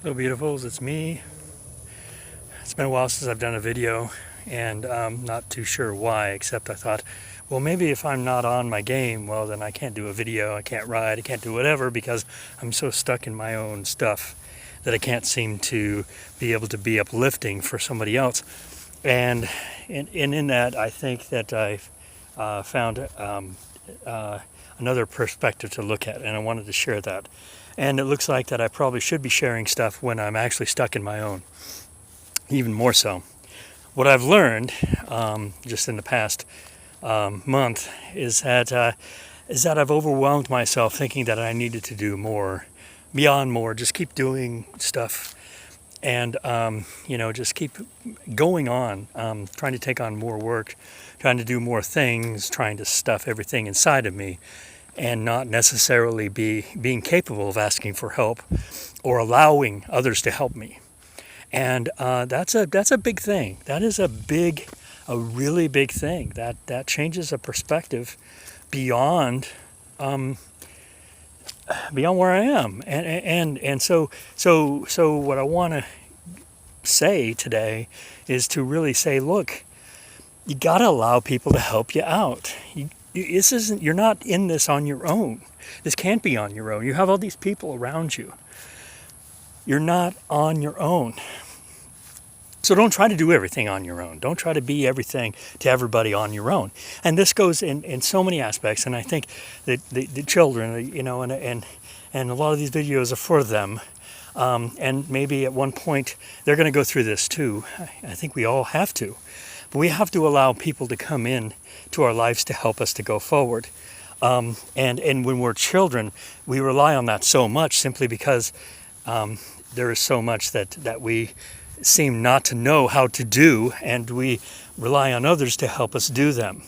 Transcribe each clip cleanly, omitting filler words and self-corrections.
Hello beautifuls, it's me. It's been a while since I've done a video and I'm not too sure why, except I thought, well, maybe if I'm not on my game, well, then I can't do a video, I can't ride, I can't do whatever because I'm so stuck in my own stuff that I can't seem to be able to be uplifting for somebody else. And in that, I think that I've found another perspective to look at, and I wanted to share that. And it looks like that I probably should be sharing stuff when I'm actually stuck in my own, even more so. What I've learned just in the past month is that I've overwhelmed myself thinking that I needed to do more, beyond more, just keep doing stuff and just keep going on, trying to take on more work, trying to do more things, trying to stuff everything inside of me, and not necessarily being capable of asking for help or allowing others to help me. And that's a big thing. That is a really big thing. That changes a perspective beyond where I am. And so what I want to say today is to really say, look, you got to allow people to help you out. You're not in this on your own. This can't be on your own. You have all these people around you. You're not on your own. So don't try to do everything on your own. Don't try to be everything to everybody on your own. And this goes in so many aspects. And I think that the children, and a lot of these videos are for them. And maybe at one point they're going to go through this too. I think we all have to. But we have to allow people to come in to our lives to help us to go forward. And when we're children, we rely on that so much simply because there is so much that we seem not to know how to do, and we rely on others to help us do them.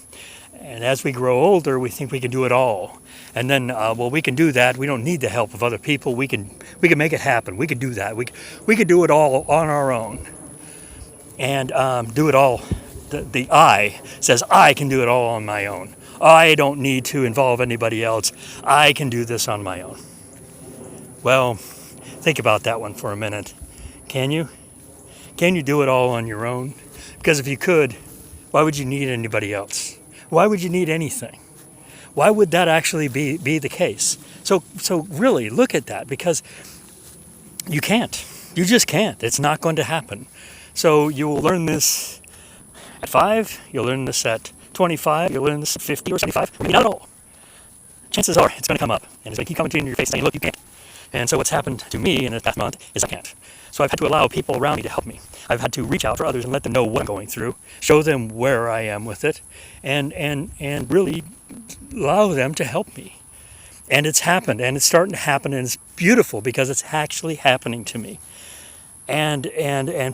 And as we grow older, we think we can do it all. And then, we can do that. We don't need the help of other people. We can make it happen. We can do that. We can do it all on our own. And do it all. The I says, I can do it all on my own. I don't need to involve anybody else. I can do this on my own. Well, think about that one for a minute. Can you? Can you do it all on your own? Because if you could, why would you need anybody else? Why would you need anything? Why would that actually be the case? So really look at that, because you can't. You just can't. It's not going to happen. So you will learn this at 5, you'll learn this at 25, you'll learn this at 50 or 75, maybe not at all. Chances are it's going to come up, and it's going to keep coming to you in your face saying, look, you can't. And so what's happened to me in the past month is I can't. So I've had to allow people around me to help me. I've had to reach out for others and let them know what I'm going through, show them where I am with it, and really allow them to help me. And it's happened, and it's starting to happen, and it's beautiful because it's actually happening to me. And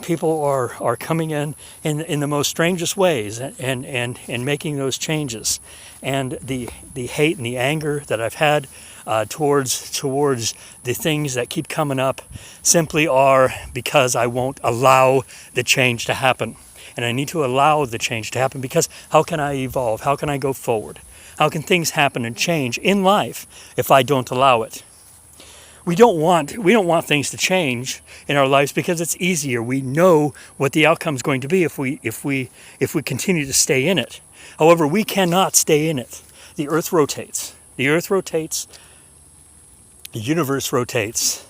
people are coming in the most strangest ways and making those changes. And the hate and the anger that I've had towards the things that keep coming up simply are because I won't allow the change to happen. And I need to allow the change to happen, because how can I evolve? How can I go forward? How can things happen and change in life if I don't allow it? We don't want things to change in our lives because it's easier. We know what the outcome is going to be if we continue to stay in it. However, we cannot stay in it. The earth rotates. The earth rotates. The universe rotates.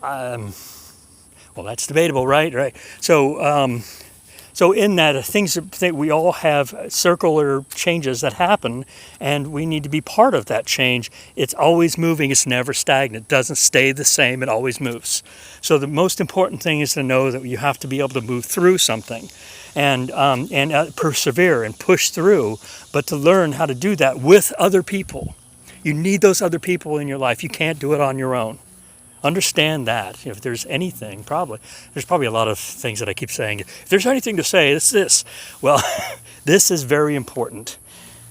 That's debatable, right? Right. So in that, things that we all have circular changes that happen, and we need to be part of that change. It's always moving. It's never stagnant. It doesn't stay the same. It always moves. So the most important thing is to know that you have to be able to move through something and persevere and push through, but to learn how to do that with other people. You need those other people in your life. You can't do it on your own. Understand that. If there's anything, there's probably a lot of things that I keep saying. If there's anything to say, it's this. Well, this is very important.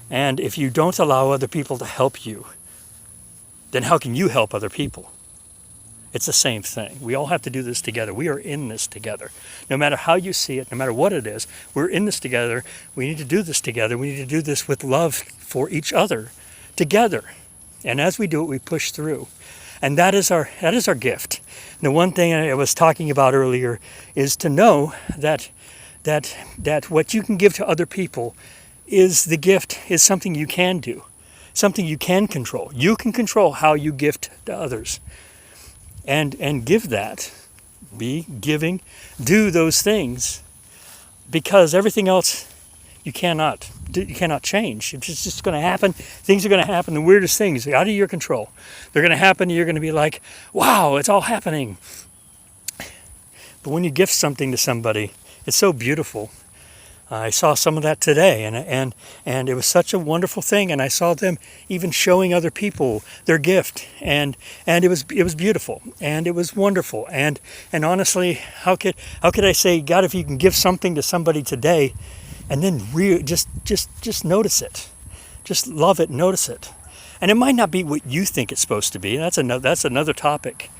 And if you don't allow other people to help you, then how can you help other people? It's the same thing. We all have to do this together. We are in this together. No matter how you see it, no matter what it is, we're in this together. We need to do this together. We need to do this with love for each other together. And as we do it, we push through. And that is our gift. And the one thing I was talking about earlier is to know that what you can give to other people is the gift, is something you can do, something you can control. You can control how you gift to others. And give that. Be giving. Do those things, because everything else you cannot change. It's just going to happen. Things are going to happen. The weirdest things out of your control. They're going to happen. And you're going to be like, wow, it's all happening. But when you gift something to somebody, it's so beautiful. I saw some of that today, and it was such a wonderful thing. And I saw them even showing other people their gift, and it was beautiful, and it was wonderful. And honestly, how could I say, God, if you can give something to somebody today, and then just notice it, just love it, notice it, and it might not be what you think it's supposed to be. That's another topic.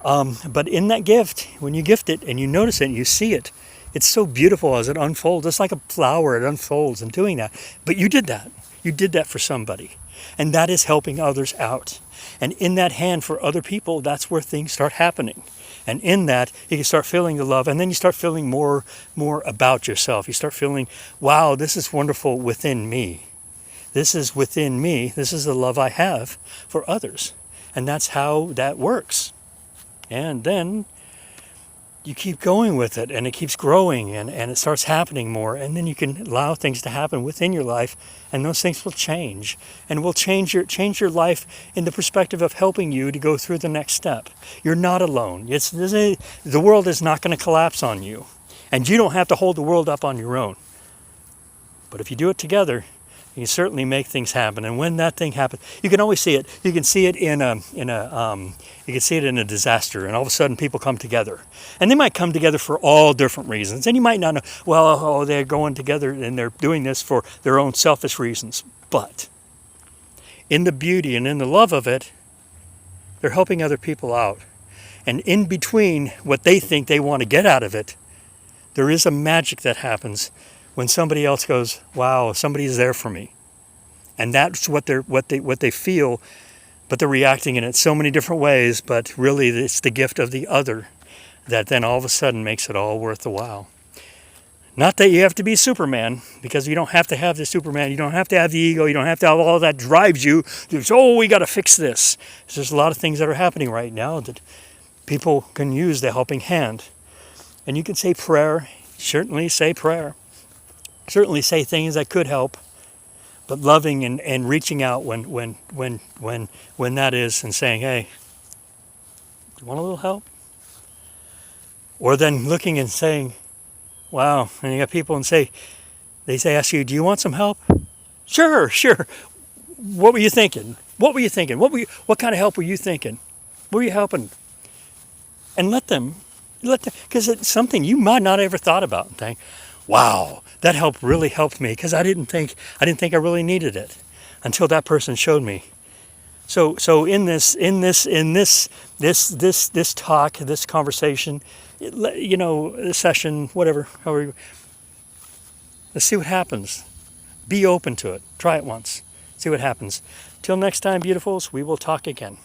But in that gift, when you gift it and you notice it and you see it, it's so beautiful as it unfolds. It's like a flower, it unfolds and doing that. But you did that. You did that for somebody. And that is helping others out. And in that hand for other people, that's where things start happening. And in that, you can start feeling the love, and then you start feeling more about yourself. You start feeling, wow, this is wonderful within me. This is within me. This is the love I have for others. And that's how that works. And then you keep going with it, and it keeps growing, and it starts happening more, and then you can allow things to happen within your life, and those things will change, and will change your life in the perspective of helping you to go through the next step. You're not alone. The world is not going to collapse on you, and you don't have to hold the world up on your own. But if you do it together, you can certainly make things happen. And when that thing happens, you can always see it. You can see it in a disaster, and all of a sudden people come together. And they might come together for all different reasons. And you might not know, well, they're going together and they're doing this for their own selfish reasons. But in the beauty and in the love of it, they're helping other people out. And in between what they think they want to get out of it, there is a magic that happens when somebody else goes, wow, somebody's there for me. And that's what they feel, but they're reacting in it so many different ways, but really it's the gift of the other that then all of a sudden makes it all worth the while. Not that you have to be Superman, because you don't have to have the Superman, you don't have to have the ego, you don't have to have all that drives you. We got to fix this. There's a lot of things that are happening right now that people can use the helping hand. And you can say prayer, certainly say prayer. Certainly say things that could help, but loving and reaching out when that is, and saying, hey, do you want a little help? Or then looking and saying, wow, and you got people and ask you, do you want some help? Sure. What were you thinking? What kind of help were you thinking? What were you helping? And let them, because it's something you might not ever thought about, and think, wow, that really helped me, because I didn't think I really needed it until that person showed me. So in this talk, this conversation, this session, whatever, however, let's see what happens. Be open to it. Try it once. See what happens. Till next time, beautifuls, we will talk again.